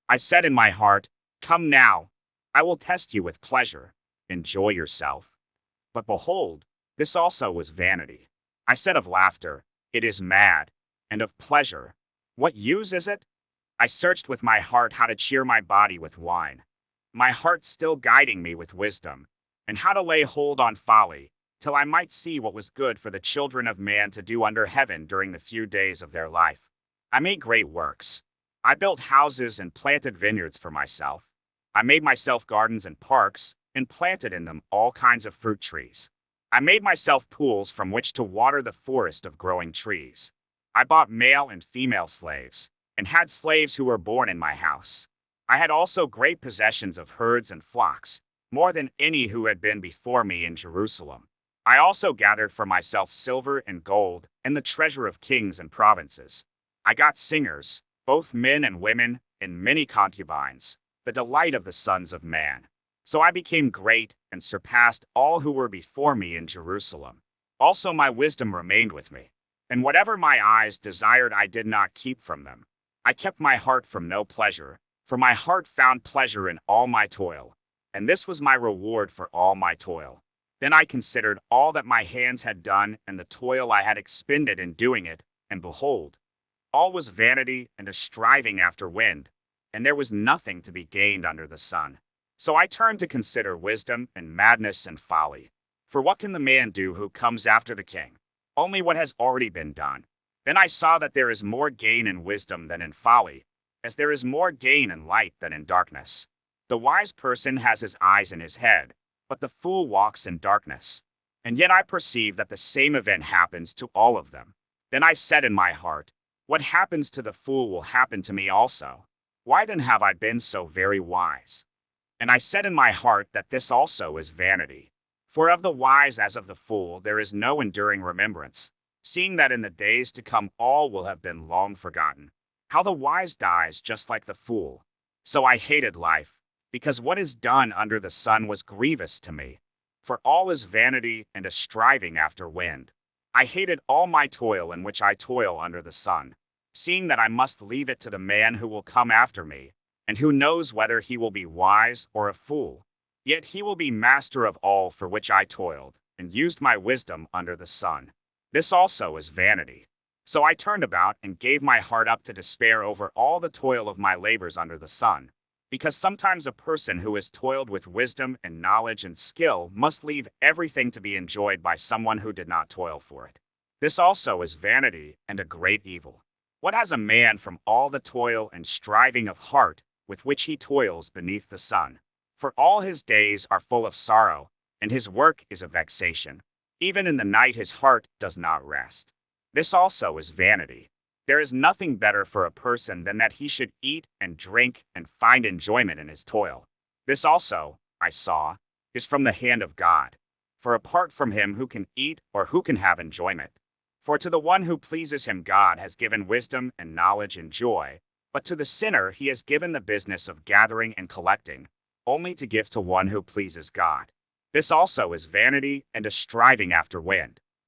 I said in my heart, "Come now, I will test you with pleasure. Enjoy yourself." But behold, this also was vanity. I said of laughter, "It is mad," and of pleasure, "What use is it?" I searched with my heart how to cheer my body with wine, my heart still guiding me with wisdom, and how to lay hold on folly, till I might see what was good for the children of man to do under heaven during the few days of their life. I made great works. I built houses and planted vineyards for myself. I made myself gardens and parks, and planted in them all kinds of fruit trees. I made myself pools from which to water the forest of growing trees. I bought male and female slaves, and had slaves who were born in my house. I had also great possessions of herds and flocks, more than any who had been before me in Jerusalem. I also gathered for myself silver and gold, and the treasure of kings and provinces. I got singers, both men and women, and many concubines, the delight of the sons of man. So I became great, and surpassed all who were before me in Jerusalem. Also my wisdom remained with me, and whatever my eyes desired I did not keep from them. I kept my heart from no pleasure, for my heart found pleasure in all my toil, and this was my reward for all my toil. Then I considered all that my hands had done and the toil I had expended in doing it, and behold, all was vanity and a striving after wind, and there was nothing to be gained under the sun. So I turned to consider wisdom and madness and folly. For what can the man do who comes after the king? Only what has already been done. Then I saw that there is more gain in wisdom than in folly, as there is more gain in light than in darkness. The wise person has his eyes in his head, but the fool walks in darkness. And yet I perceive that the same event happens to all of them. Then I said in my heart, "What happens to the fool will happen to me also. Why then have I been so very wise?" And I said in my heart that this also is vanity. For of the wise as of the fool there is no enduring remembrance, seeing that in the days to come all will have been long forgotten. How the wise dies just like the fool. So I hated life, because what is done under the sun was grievous to me. For all is vanity and a striving after wind. I hated all my toil in which I toil under the sun, seeing that I must leave it to the man who will come after me, and who knows whether he will be wise or a fool. Yet he will be master of all for which I toiled, and used my wisdom under the sun. This also is vanity. So I turned about and gave my heart up to despair over all the toil of my labors under the sun, because sometimes a person who has toiled with wisdom and knowledge and skill must leave everything to be enjoyed by someone who did not toil for it. This also is vanity and a great evil. What has a man from all the toil and striving of heart with which he toils beneath the sun? For all his days are full of sorrow, and his work is a vexation. Even in the night his heart does not rest. This also is vanity. There is nothing better for a person than that he should eat and drink and find enjoyment in his toil. This also, I saw, is from the hand of God. For apart from him who can eat or who can have enjoyment? For to the one who pleases him God has given wisdom and knowledge and joy, but to the sinner he has given the business of gathering and collecting, only to give to one who pleases God. This also is vanity and a striving after wind.